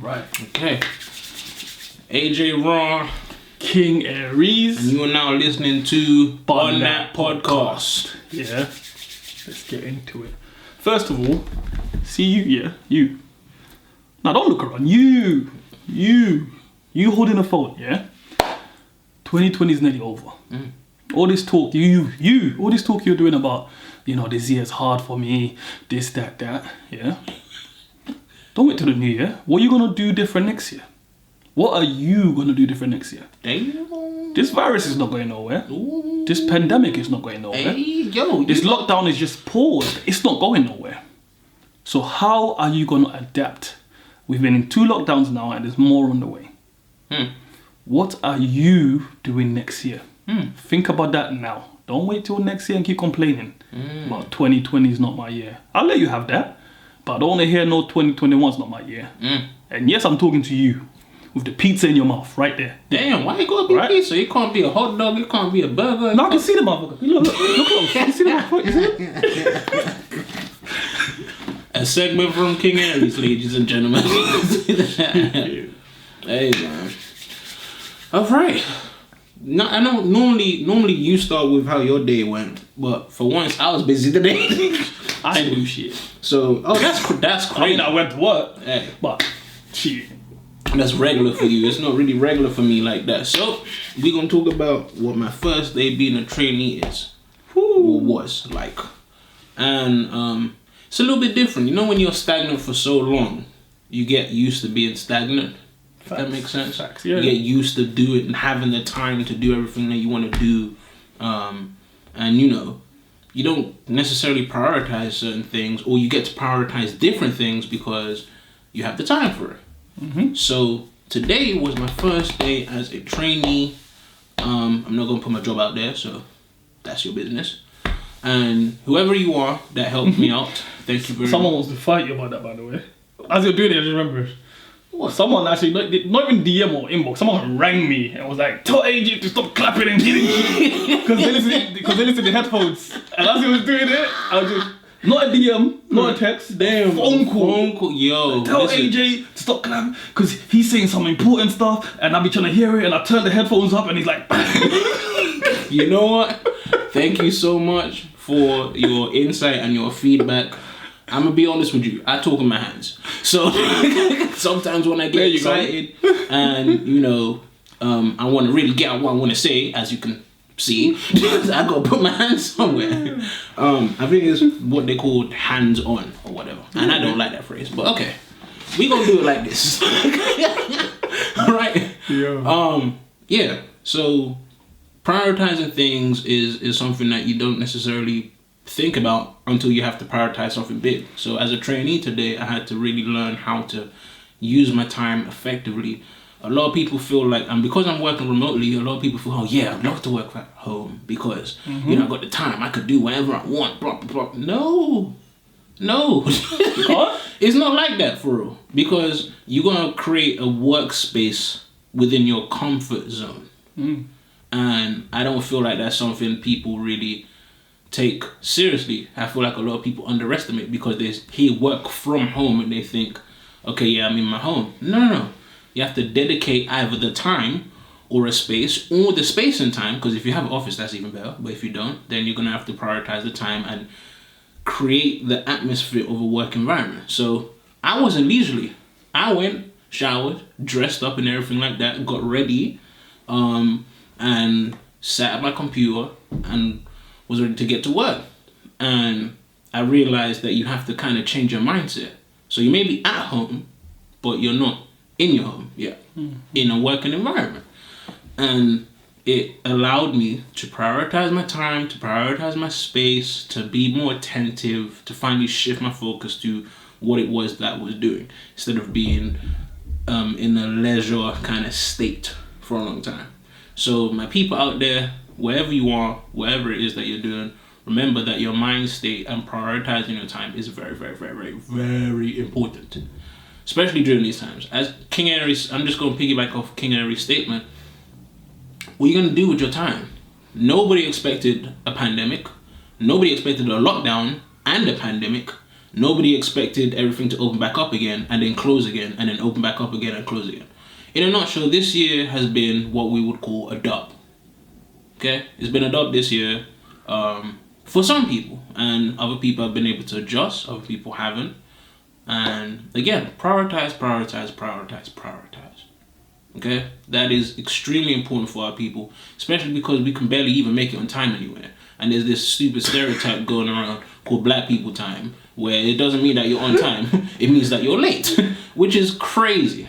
Right. Okay. AJ Raw, King Aries. and you are now listening to BunDat Podcast. Yeah. Let's get into it. First of all, see you, yeah? You. Now don't look around. You holding a phone, yeah? 2020 is nearly over. All this talk, all this talk you're doing about, this year's hard for me, this, that, yeah? Don't wait till the new year. What are you gonna do different next year? What are you gonna do different next year? Damn. This virus is not going nowhere. Ooh. This pandemic is not going nowhere. Hey, yo. This lockdown is just paused. It's not going nowhere. So how are you gonna adapt? We've been in 2 lockdowns now and there's more on the way. What are you doing next year? Think about that now. Don't wait till next year and keep complaining about 2020 is not my year. I'll let you have that, but I don't want to hear no 2021 is not my year. And yes, I'm talking to you with the pizza in your mouth right there. Damn, why it gotta be pizza? It can't be a hot dog, it can't be a burger. No, I can see the motherfucker. Look close. You see the motherfucker? You see it? A segment from King Aries, ladies and gentlemen. Hey, man. All right. No, I know normally you start with how your day went, but for once I was busy today. I ain't do shit. So, that's crazy. I mean, I went to work, Hey, but shit. that's regular for you. It's not really regular for me like that. So, we're gonna talk about what my first day being a trainee is. Or was like. And it's a little bit different. When you're stagnant for so long, you get used to being stagnant. If that makes sense. Facts, yeah. You get used to doing and having the time to do everything that you want to do. And you don't necessarily prioritize certain things, or you get to prioritize different things because you have the time for it. So today was my first day as a trainee. I'm not gonna put my job out there, so that's your business. And whoever you are that helped me out, thank you very much. Someone wants to fight you about that, by the way. As you're doing it, I just remember. Someone actually, not even DM or inbox, someone rang me and was like, tell AJ to stop clapping and killing you. Because they listen to the headphones. And as he was doing it, I was just, not a DM, not a text, Damn, phone call. Yo, Tell AJ to stop clapping because he's saying some important stuff and I'll be trying to hear it and I turn the headphones up and he's like, You know what? Thank you so much for your insight and your feedback. I'm gonna be honest with you. I talk in my hands. So sometimes when I get excited and I want to really get out what I want to say, as you can see, I gotta put my hands somewhere. I think it's what they call hands on or whatever, and I don't like that phrase. But okay, we gonna do it like this, right? Yeah. So prioritizing things is something that you don't necessarily think about until you have to prioritize something big. So as a trainee today, I had to really learn how to use my time effectively. A lot of people feel like, and because I'm working remotely, a lot of people feel, oh yeah, I'd love to work at home because I got the time, I could do whatever I want, blah blah blah. No it's not like that for real, because you're gonna create a workspace within your comfort zone. And I don't feel like that's something people really take seriously. I feel like a lot of people underestimate because they hear work from home and they think, okay, yeah, I'm in my home. No. You have to dedicate either the time or a space, or the space and time, because if you have an office, that's even better. But if you don't, then you're going to have to prioritize the time and create the atmosphere of a work environment. So I wasn't leisurely. I went, showered, dressed up and everything like that, got ready, and sat at my computer and was ready to get to work. And I realized that you have to kind of change your mindset. So you may be at home, but you're not in your home yet, in a working environment. And it allowed me to prioritize my time, to prioritize my space, to be more attentive, to finally shift my focus to what it was that I was doing, instead of being in a leisure kind of state for a long time. So my people out there, wherever you are, whatever it is that you're doing, remember that your mind state and prioritizing your time is very, very, very, very, very important. Especially during these times. As King Aries, I'm just going to piggyback off King Aries' statement. What are you going to do with your time? Nobody expected a pandemic. Nobody expected a lockdown and a pandemic. Nobody expected everything to open back up again and then close again and then open back up again and close again. In a nutshell, this year has been what we would call a dub. Okay? It's been a dub this year for some people, and other people have been able to adjust, other people haven't. And again, prioritize. Okay? That is extremely important for our people, especially because we can barely even make it on time anywhere. And there's this stupid stereotype going around called black people time, where it doesn't mean that you're on time, it means that you're late, which is crazy.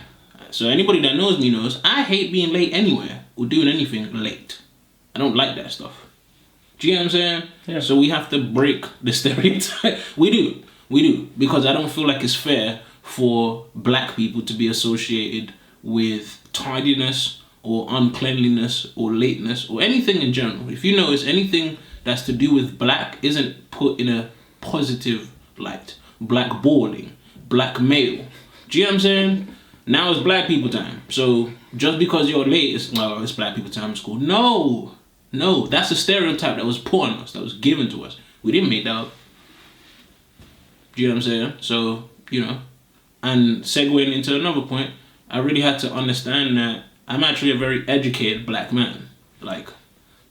So anybody that knows me knows I hate being late anywhere or doing anything late. I don't like that stuff. Do you know what I'm saying? Yeah. So we have to break the stereotype. We do. Because I don't feel like it's fair for black people to be associated with tardiness or uncleanliness or lateness or anything in general. If you notice, anything that's to do with black isn't put in a positive light. Blackballing, blackmail. Do you know what I'm saying? Now it's black people time. So just because you're late, it's black people time in school. No, that's a stereotype that was put on us, that was given to us. We didn't make that up. Do you know what I'm saying? So, and segueing into another point, I really had to understand that I'm actually a very educated black man. Like,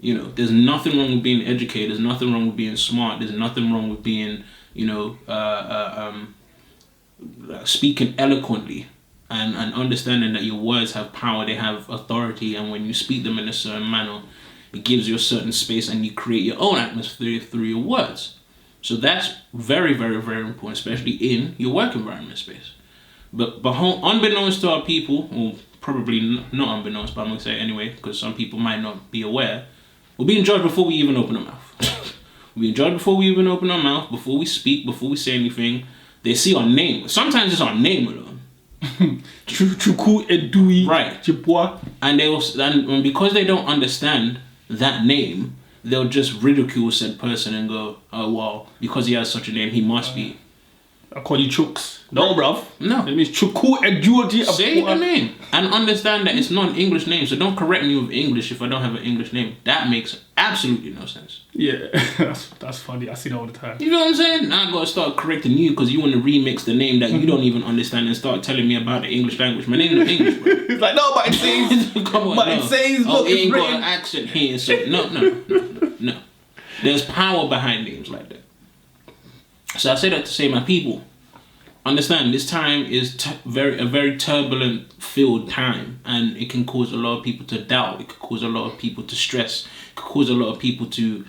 there's nothing wrong with being educated. There's nothing wrong with being smart. There's nothing wrong with being, speaking eloquently and understanding that your words have power, they have authority, and when you speak them in a certain manner, it gives you a certain space and you create your own atmosphere through your words. So that's very, very, very important, especially in your work environment space. But unbeknownst to our people, or probably not unbeknownst, but I'm going to say it anyway, because some people might not be aware, we're being judged before we even open our mouth. We're being judged before we even open our mouth, before we speak, before we say anything. They see our name. Sometimes it's our name alone. Chuku Edui. Right. Chipwa. And because they don't understand that name, they'll just ridicule said person and go, oh, well, because he has such a name, he must be. I call you Chooks. No, bruv. No. It means Chuku Edui. Say the name. And understand that it's not an English name, so don't correct me with English if I don't have an English name. That makes absolutely no sense. Yeah, that's funny. I see that all the time. You know what I'm saying? Now I gotta start correcting you because you want to remix the name that you don't even understand and start telling me about the English language. My name is English, bro. It's like, no, but it says, come on, but it says, look, it ain't it's got written. an accent here, so no. There's power behind names like that. So I say that to say, my people, understand this time is a very turbulent filled time, and it can cause a lot of people to doubt. It could cause a lot of people to stress. It could cause a lot of people to,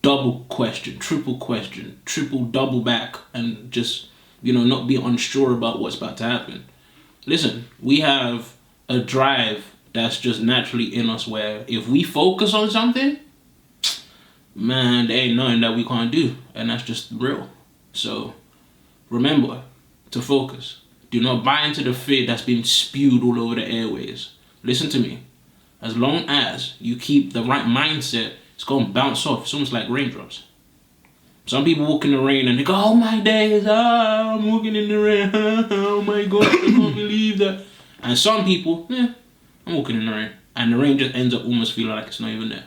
double question, triple double back, and just, not be unsure about what's about to happen. Listen, we have a drive that's just naturally in us where if we focus on something, man, there ain't nothing that we can't do, and that's just real. So remember to focus. Do not buy into the fear that's being spewed all over the airways. Listen to me. As long as you keep the right mindset, it's going to bounce off. It's almost like raindrops. Some people walk in the rain and they go, oh my days, I'm walking in the rain. Oh my God, I can't believe that. And some people, I'm walking in the rain. And the rain just ends up almost feeling like it's not even there.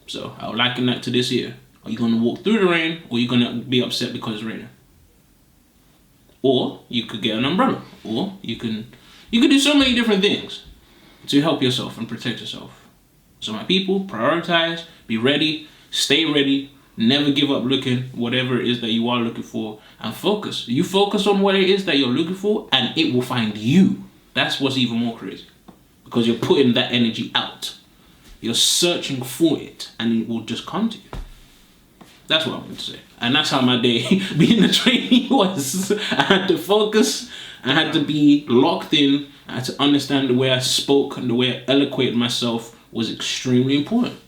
So I would liken that to this year. Are you going to walk through the rain, or are you going to be upset because it's raining? Or you could get an umbrella. Or you can do so many different things to help yourself and protect yourself. So my people, prioritize, be ready, stay ready, never give up looking, whatever it is that you are looking for, and focus. You focus on what it is that you're looking for, and it will find you. That's what's even more crazy. Because you're putting that energy out. You're searching for it, and it will just come to you. That's what I wanted to say. And that's how my day being a trainee was. I had to focus. I had to be locked in. I had to understand the way I spoke and the way I eloquated myself was extremely important.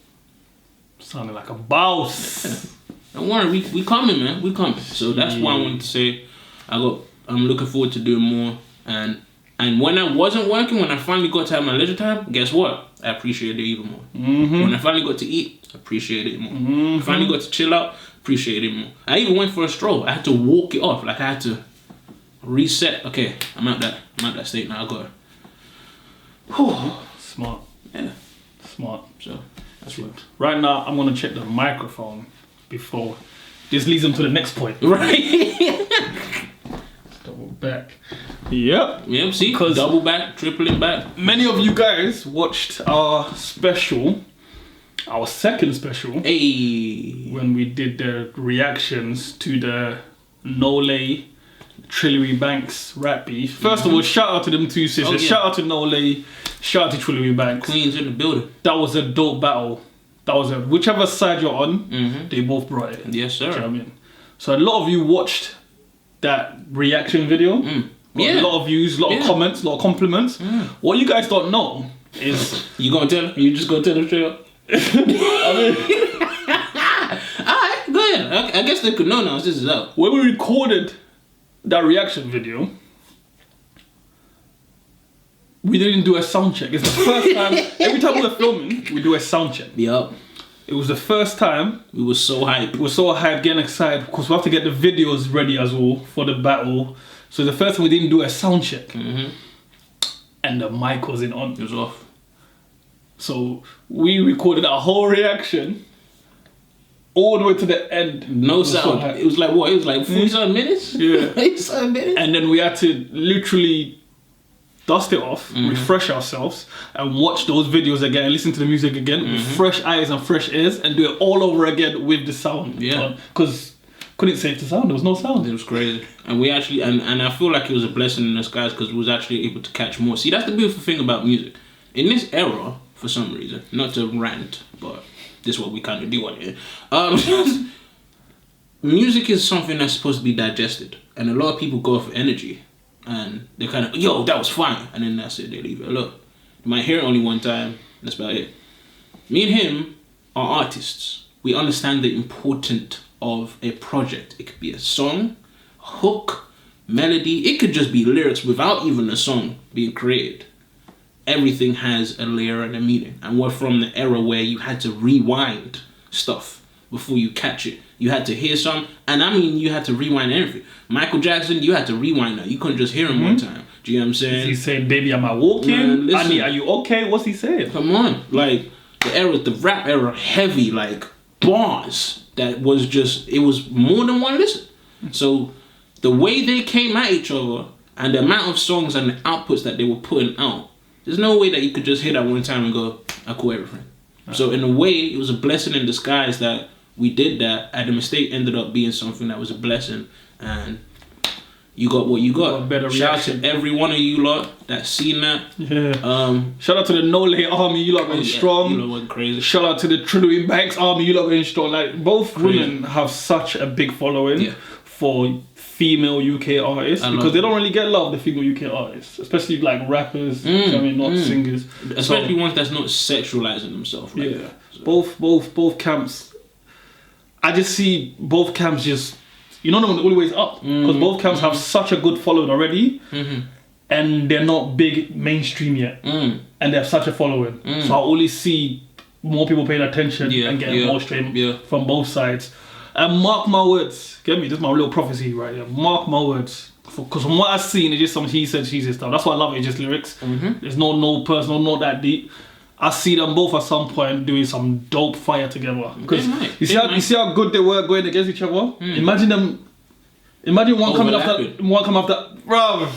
Sounding like a boss. Don't worry, we coming, man. We coming. So that's why I wanted to say I'm looking forward to doing more. And when I wasn't working, when I finally got to have my leisure time, guess what? I appreciated it even more. Mm-hmm. When I finally got to eat, I appreciated it more. Mm-hmm. I finally got to chill out, appreciated it more. I even went for a stroll. I had to walk it off. Like I had to reset. Okay, I'm at that state now. I got it. Smart. Yeah. Smart. So that's what. Right now, I'm gonna check the microphone before This leads them to the next point. Right. Double back. Yep. Yep, see? Double back, tripling back. Many of you guys watched our special, our second special. Hey. When we did the reactions to the Nole Trillery Banks rap beef. First of all, shout out to them two sisters. Oh, yeah. Shout out to Nole. Shout out to Trillery Banks. Queens in the building. That was a dope battle. That was a whichever side you're on, they both brought it. Yes, sir. Do you know what I mean? So a lot of you watched that reaction video. Yeah. A lot of views, a lot of comments, a lot of compliments. What you guys don't know is you gonna tell them? You just gonna tell them straight up? I mean, alright, go ahead. I guess they could know now. This is out. when we recorded that reaction video, we didn't do a sound check. It's the first time. Every time we're filming, we do a sound check. Yup. It was the first time. We were so hyped. We were so hyped, getting excited because we have to get the videos ready as well for the battle. So the first time we didn't do a sound check, and the mic wasn't on. It was off. So we recorded our whole reaction all the way to the end. No sound. It was like what? It was like 47 minutes? Yeah. 47 minutes? And then we had to literally dust it off, refresh ourselves, and watch those videos again and listen to the music again with fresh eyes and fresh ears and do it all over again with the sound. Yeah. Because couldn't save the sound, there was no sound. It was crazy. And we actually, and I feel like it was a blessing in disguise because we was actually able to catch more. See, that's the beautiful thing about music. In this era, for some reason, not to rant, but this is what we kind of do on here. Music is something that's supposed to be digested. And a lot of people go for energy. And they kind of, yo, that was fine. And then that's it, they leave it alone. You might hear it only one time, that's about it. Me and him are artists. We understand the importance of a project. It could be a song, a hook, melody. It could just be lyrics without even a song being created. Everything has a layer and a meaning. And we're from the era where you had to rewind stuff before you catch it. You had to hear some, and I mean you had to rewind everything. Michael Jackson, you had to rewind that. You couldn't just hear him one time. Do you know what I'm saying? He's saying, baby, am I walking? Man, listen. Annie, are you okay? What's he saying? Come on. Like, the rap era, heavy, like, bars that was just, it was more than one listen. So, the way they came at each other, and the amount of songs and the outputs that they were putting out, there's no way that you could just hear that one time and go, I call everything. So, in a way, it was a blessing in disguise that we did that, and the mistake ended up being something that was a blessing, and you got what you got. Better Shout out reaction. to every one of you lot that's seen that. Yeah. Shout out to the Nole Army, you lot going strong. You lot went crazy. Shout out to the Trillery Banks Army, you lot going strong. Like, both women have such a big following for female UK artists because they don't really get love, the female UK artists, especially like rappers, you know what I mean, not singers. Especially ones that's not sexualizing themselves. Right? Yeah. So. Both camps. I just see both camps just, you know, them always up because both camps have such a good following already, and they're not big mainstream yet, and they have such a following. So I only see more people paying attention and getting more stream from both sides. And mark my words, get me? This is my little prophecy right here. Mark my words, because from what I've seen, it's just some he said, she said stuff. That's why I love it. It's just lyrics. There's no personal, not that deep. I see them both at some point doing some dope fire together. Because you see how good they were going against each other. Imagine them. Imagine one coming after bro.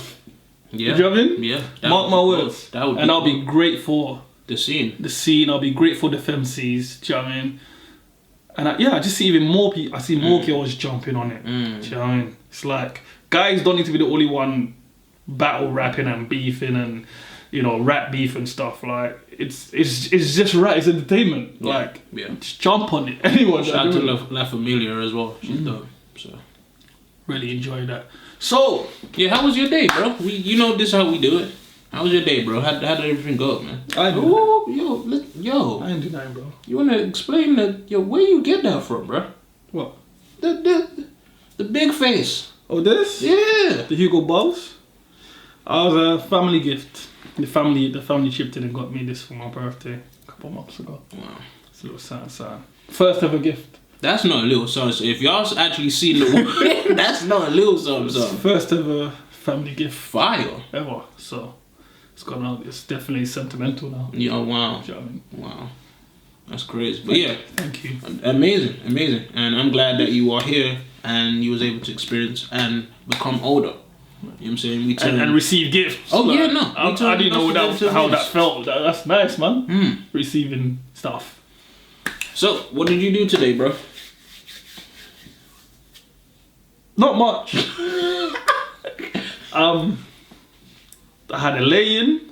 Yeah. You know what I mean? Yeah. Mark my words. And I'll be great for the scene. I'll be great for the femcs. Do you know what I mean? And I just see even more people. I see more girls jumping on it. Do you know what I mean? It's like guys don't need to be the only one battle rapping and beefing and, you know, rap beef and stuff. Like it's just right. It's entertainment. Like just jump on it. Anyone. Shout out to La Familia as well. She's dope. So really enjoy that. So yeah, how was your day, bro? You know this is how we do it. How was your day, bro? How did everything go, man? Yo. I ain't do nothing, bro. You wanna explain where you get that from, bro? What? The big face. Oh, this? Yeah. The Hugo Boss. I was a family gift. The family chipped in and got me this for my birthday a couple months ago. Wow. It's a little sad. First ever gift. That's not a little song. So if y'all actually seen the one, that's not a little song. First ever family gift. Fire. Ever. So it's gone out. It's definitely sentimental now. Yeah, wow. Do you know what I mean? Wow. That's crazy. But yeah, thank you. Amazing. And I'm glad that you are here and you was able to experience and become older. You know what I'm saying? We and receive gifts. Oh, like, yeah, no. I didn't know how that felt. That's nice, man. Receiving stuff. So, what did you do today, bro? Not much. I had a lay-in.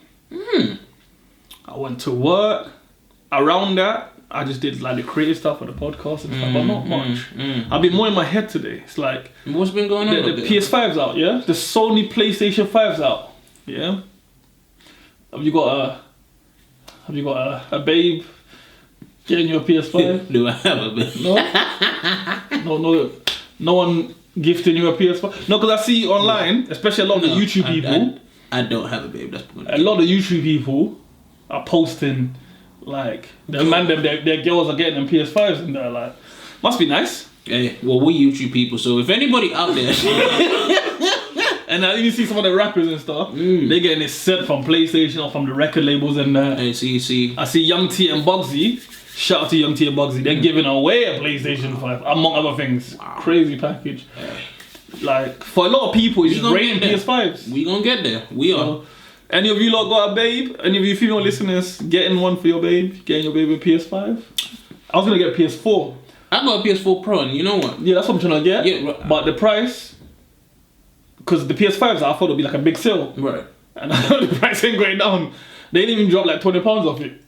I went to work. Around that, I just did like the creative stuff for the podcast and stuff, but not much. I've been more in my head today. It's like, what's been going on? The PS5's out, yeah. The Sony PlayStation 5's out, yeah. Have you got a babe getting your PS5? Do I have a babe? No one gifting you a PS5. No, because I see online, especially a lot of the YouTube people. I don't have a babe. That's a lot of YouTube people are posting like their girls are getting them PS5s and they're like, must be nice. Hey, well, we YouTube people, so if anybody out there, and you see some of the rappers and stuff, they're getting it set from PlayStation or from the record labels and hey, see. I see Young T and Bugsy. Shout out to Young T and Bugsy. They're giving away a PlayStation 5 among other things. Wow. Crazy package. Like for a lot of people, it's just raining PS5s. We gonna get there. We are. Any of you lot got a babe? Any of you female listeners getting one for your babe? Getting your baby a PS5? I was gonna get a PS4. I got a PS4 Pro, and you know what? Yeah, that's what I'm trying to get. Yeah, but the price, because the PS5s, I thought it'd be like a big sale. Right. And the price ain't going down. They didn't even drop like £20 off it.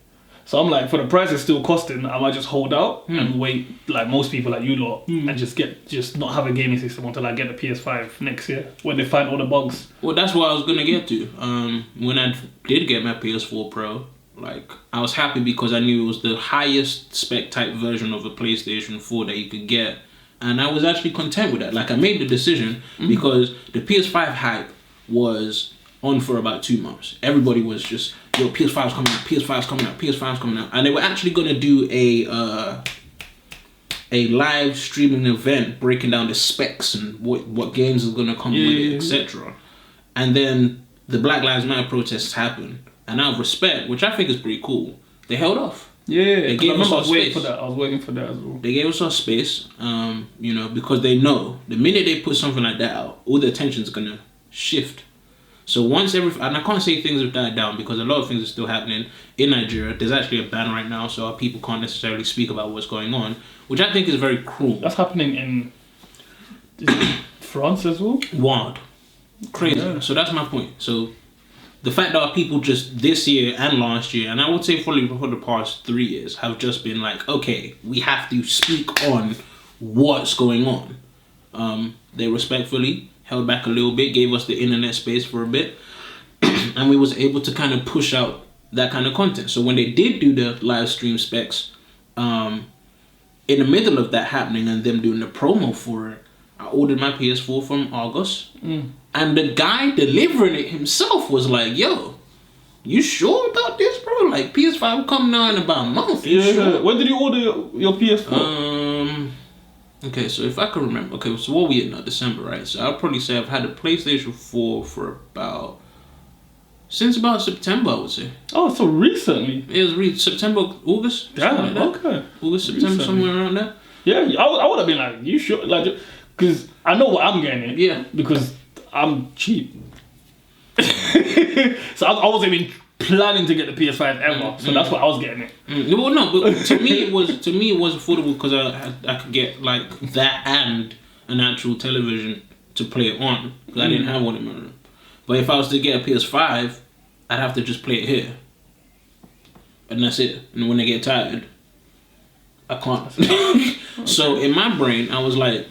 So I'm like, for the price it's still costing, I might just hold out and wait, like most people like you lot, and just not have a gaming system until I get the PS5 next year when they find all the bugs. Well, that's what I was gonna get to. When I did get my PS4 Pro, like I was happy because I knew it was the highest spec type version of a PlayStation 4 that you could get, and I was actually content with that. Like I made the decision because the PS5 hype was on for about 2 months. Everybody was just, yo, PS5's coming out, PS5's coming out, PS5's coming out. And they were actually going to do a live streaming event breaking down the specs and what games are going to come with it, etc. And then the Black Lives Matter protests happened. And out of respect, which I think is pretty cool, they held off. They gave us our space. I was waiting for that as well. They gave us our space, you know, because they know the minute they put something like that out, all the attention's going to shift. So once and I can't say things have died down because a lot of things are still happening in Nigeria. There's actually a ban right now, so our people can't necessarily speak about what's going on, which I think is very cruel. That's happening in France as well? Wild. Crazy. Yeah. So that's my point. So the fact that our people just this year and last year, and I would say probably for the past 3 years, have just been like, okay, we have to speak on what's going on. They respectfully held back a little bit, gave us the internet space for a bit, and we was able to kind of push out that kind of content. So when they did do the live stream specs, in the middle of that happening and them doing the promo for it, I ordered my PS4 from August, and the guy delivering it himself was like, yo, you sure about this, bro? Like, PS5 come now in about a month. You sure? When did you order your PS4? Okay, so if I can remember, okay, so what we in now, December, right? So I'll probably say I've had a PlayStation 4 for since about September, I would say. Oh, so recently? It was September, August? Damn, like okay. August, September, recently. Somewhere around there. Yeah, I would have been like, you sure? Like, because I know what I'm getting. Yeah. Because I'm cheap. So I wasn't even planning to get the PS5 ever, so that's what I was getting it. Well, no, but to me it was affordable because I could get like that and an actual television to play it on because I didn't have one in my room. But if I was to get a PS5, I'd have to just play it here, and that's it. And when I get tired, I can't. So in my brain, I was like,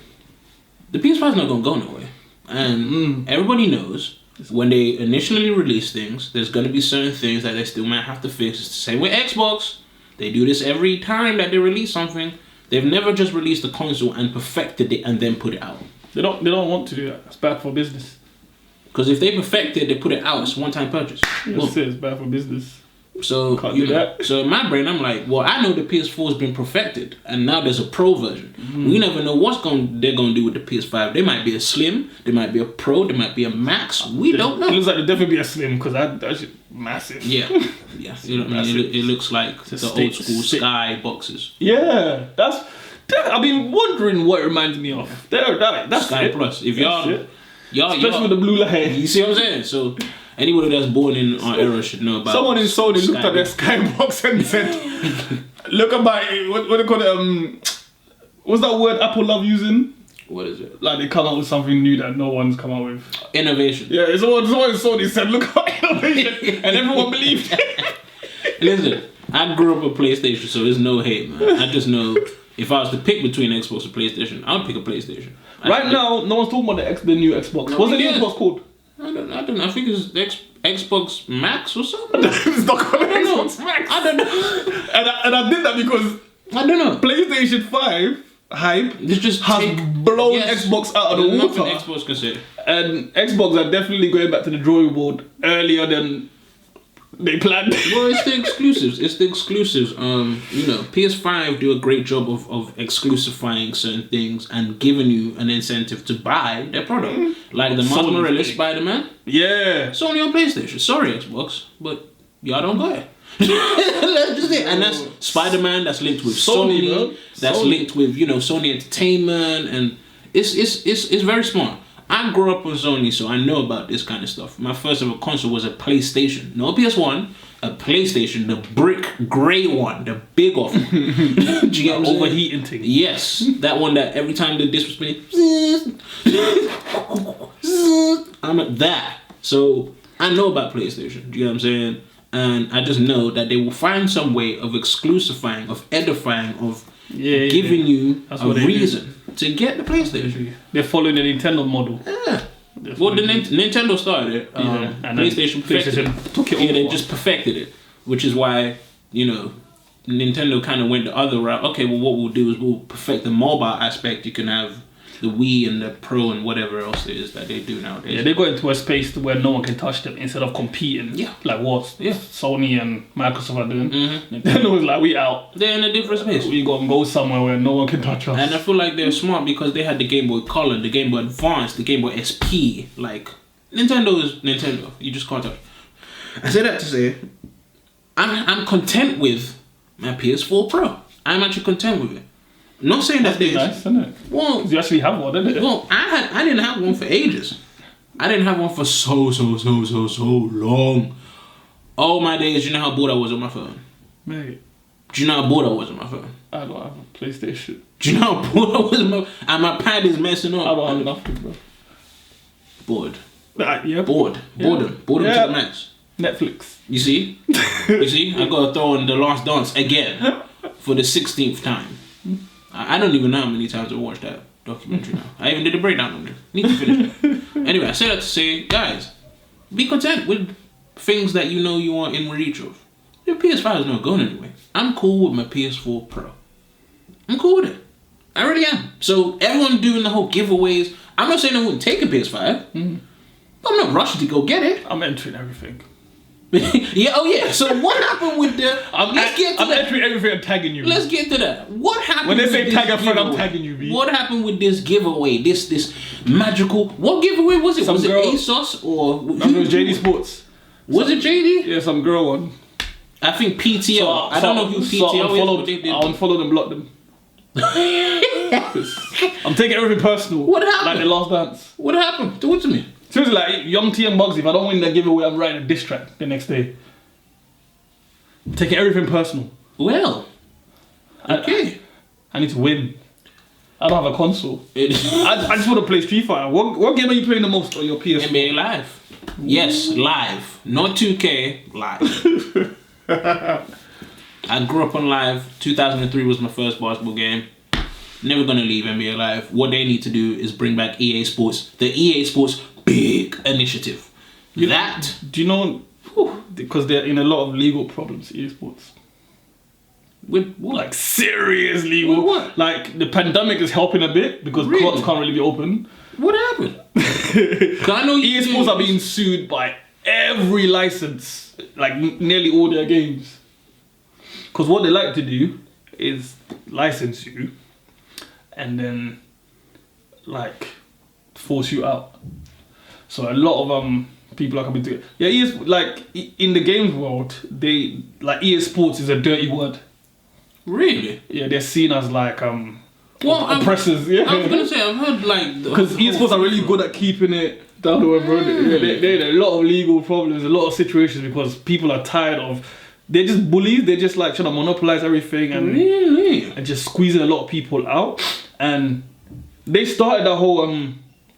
the PS5's not gonna go nowhere, and everybody knows. When they initially release things, there's going to be certain things that they still might have to fix. It's the same with Xbox. They do this every time that they release something. They've never just released the console and perfected it and then put it out. They don't want to do that. It's bad for business. Because if they perfect it, they put it out. It's a one-time purchase. Yes, it's bad for business. So can't do that. So in my brain, I'm like, well, I know the PS4 has been perfected, and now there's a Pro version. We never know they're gonna do with the PS5. They might be a Slim, they might be a Pro, they might be a Max. We don't know. It looks like there'll definitely be a Slim because massive. Yeah. You know what I mean? It looks like the old school Sky boxes. Yeah, I've been wondering what it reminds me of. That's Sky it. Plus. If y'all, especially with the blue light. you see what I'm saying? So anybody that's born in our era should know about. Someone in Sony looked at their Skybox and said, "Look at my what do they call it? What's that word Apple love using? What is it? Like they come out with something new that no one's come out with. Innovation. Yeah, someone in Sony said, "Look at innovation," and everyone believed it. Listen, I grew up with PlayStation, so there's no hate, man. I just know if I was to pick between Xbox and PlayStation, I would pick a PlayStation. Right now, no one's talking about the new Xbox. What's the new Xbox called? I don't know. I think it's Xbox Max or something. It's not called Xbox Max. I don't know. And I did that because I don't know. PlayStation 5 hype has blown Xbox out of the water. Nothing Xbox can say. And Xbox are definitely going back to the drawing board earlier than they planned. Well, it's the exclusives. You know, PS5 do a great job of exclusifying certain things and giving you an incentive to buy their product. Like the Miles Morales Spider-Man. Yeah. Sony on PlayStation. Sorry, Xbox, but y'all don't go ahead. Let's just say, and that's Spider-Man. That's linked with Sony. That's linked with Sony Entertainment, and it's very smart. I grew up on Sony, so I know about this kind of stuff. My first ever console was a PlayStation, no PS1, a PlayStation, the brick grey one, the big off one. Do you get overheating thing? Yes, that one that every time the disc was spinning, I'm at that. So I know about PlayStation. Do you know what I'm saying? And I just know that they will find some way of exclusifying, of edifying, of giving you a reason to get the PlayStation. They're following the Nintendo model. Yeah. Well, Nintendo started it. And PlayStation took it over. Yeah, they just perfected it, which is why Nintendo kind of went the other route. Okay, well, what we'll do is we'll perfect the mobile aspect. You can have the Wii and the Pro and whatever else it is that they do nowadays. Yeah, they got into a space where no one can touch them instead of competing. Yeah. Like what Sony and Microsoft are doing. Nintendo was like, we out. They're in a different space. We got to go somewhere where no one can touch us. And I feel like they're smart because they had the Game Boy Color, the Game Boy Advance, the Game Boy SP. Like, Nintendo is Nintendo. You just can't touch. I say that to say, I'm content with my PS4 Pro. I'm actually content with it. Not saying that they nice, isn't it? Well, you actually have one, didn't it? Well, I didn't have one for ages. I didn't have one for so long. All my days, you know how bored I was on my phone? Mate. Do you know how bored I was on my phone? I don't have a PlayStation. Do you know how bored I was on my phone? And my pad is messing up. I don't have nothing, bro. Bored. Yeah. Bored. Boredom. Boredom to the max. Netflix. You see? I gotta throw in The Last Dance again for the 16th time. I don't even know how many times I watched that documentary now. I even did a breakdown on it. Need to finish it. Anyway, I say that to say, guys, be content with things that you know you are in reach of. Your PS5 is not going anywhere. I'm cool with my PS4 Pro. I'm cool with it. I really am. So everyone doing the whole giveaways, I'm not saying I wouldn't take a PS5. But I'm not rushing to go get it. I'm entering everything. Yeah. So what happened with the? I'm entering everything and tagging you. Let's get to that. What happened? When they say tag a friend, I'm tagging you. B. What happened with this giveaway? This magical. What giveaway was it? Was it ASOS or? It was JD Sports. Was it JD? Yeah, some girl one. I think PTO. I don't know who PTO is. I unfollowed and blocked them. I'm taking everything personal. What happened? Like The Last Dance. What happened? Do it to me. Seriously, like Young T and Bugsy, if I don't win that giveaway, I'm writing a diss track the next day. Taking everything personal. Well, okay. I need to win. I don't have a console. I just want to play Street Fighter. What game are you playing the most on your PS4? NBA Live. Yes, live. Not 2K, live. I grew up on Live. 2003 was my first basketball game. Never gonna leave NBA Live. What they need to do is bring back EA Sports. The EA Sports big initiative. Do you know? Because they're in a lot of legal problems, EA Sports. With what? Like serious legal. With what? Like the pandemic is helping a bit because courts can't really be open. What happened? I know EA Sports are being sued by every license, like nearly all their games. Because what they like to do is license you and then like force you out. So a lot of people are coming together. Yeah, in the games world, EA Sports is a dirty word. Really? Yeah, they're seen as like oppressors. I was gonna say I've heard like because EA Sports are really good at keeping it down the road. There are a lot of legal problems, a lot of situations because people are tired of. They're just bullies. They're just like trying to monopolize everything and just squeezing a lot of people out. And they started that whole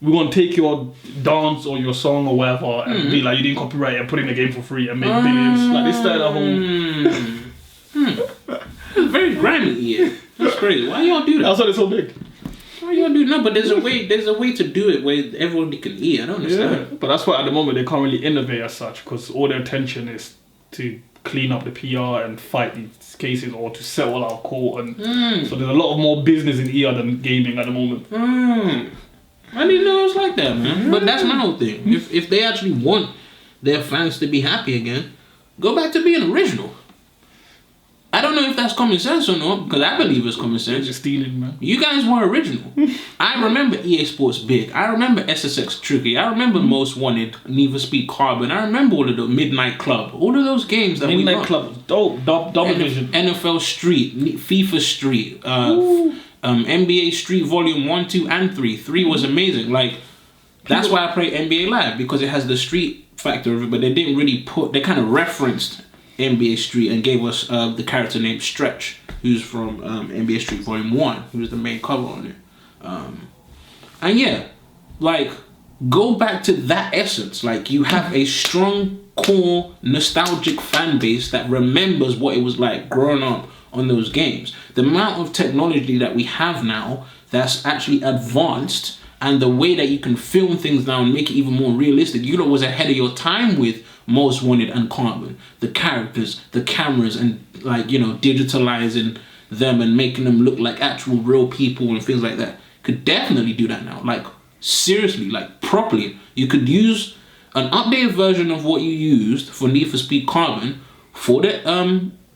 we're gonna take your dance or your song or whatever and be like you didn't copyright it and put it in the game for free and make billions. Like they started that whole. It's very grimy, yeah. That's crazy. Why y'all do that? That's why they're so big. Why y'all do no? But there's a way to do it where everyone can eat. I don't understand. Yeah, but that's why at the moment they can't really innovate as such because all their attention is to clean up the PR and fight these cases or to settle out of court and so there's a lot of more business in ER than gaming at the moment. I didn't know it was like that, man. But that's my whole thing. If they actually want their fans to be happy again, go back to being original. I don't know if that's common sense or not, because I believe it's common sense. You're stealing, man. You guys were original. I remember EA Sports Big. I remember SSX Tricky. I remember Most Wanted, Need for Speed Carbon. I remember all of the Midnight Club. All of those games that we got. Midnight Club was dope. Double Vision. NFL Street, FIFA Street, NBA Street Volume 1, 2, and 3. 3 was amazing. Like, that's why I play NBA Live, because it has the street factor of it, but they didn't really they kind of referenced NBA Street and gave us the character named Stretch, who's from NBA Street Volume 1, who was the main cover on it. And yeah, like, go back to that essence. Like, you have a strong, core, nostalgic fan base that remembers what it was like growing up on those games. The amount of technology that we have now that's actually advanced, and the way that you can film things now and make it even more realistic, you know, was ahead of your time with Most Wanted and Carbon. The characters, the cameras, and like, you know, digitalizing them and making them look like actual real people and things like that. Could definitely do that now. Like, seriously, like, properly. You could use an updated version of what you used for Need for Speed Carbon for the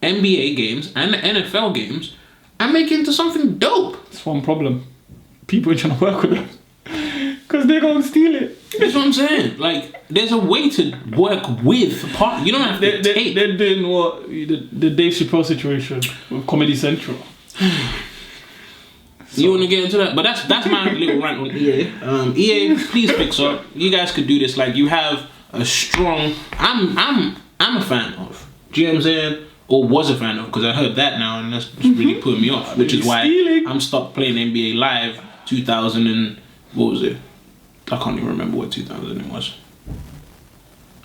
NBA games and the NFL games and make it into something dope. That's one problem. People are trying to work with them. Because they're going to steal it. That's what I'm saying. Like, there's a way to work with you don't have to take. They're doing what the Dave Chappelle situation with Comedy Central. You want to get into that? But that's my little rant on EA. EA, please fix up. You guys could do this. Like, you have a strong. I'm a fan of. Do you know what I'm saying? Or was a fan of, because I heard that now and that's just really putting me off. Which is why I'm stopped playing NBA Live 2000 and what was it? I can't even remember what 2000 it was.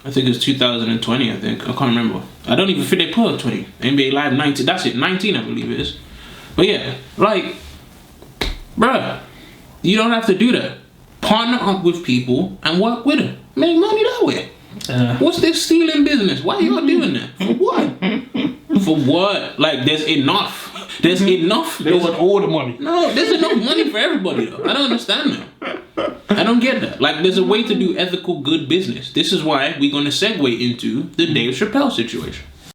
I think it was 2020, I think. I can't remember. I don't even think they put out 20. NBA Live 19, that's it, 19 I believe it is. But yeah, like, bruh, you don't have to do that. Partner up with people and work with them. Make money that way. What's this stealing business? Why are y'all doing that? For what? For what? Like, there's enough. There's enough. They want all the money. No, there's enough money for everybody though. I don't understand that. I don't get that. Like, there's a way to do ethical, good business. This is why we're going to segue into the Dave Chappelle situation.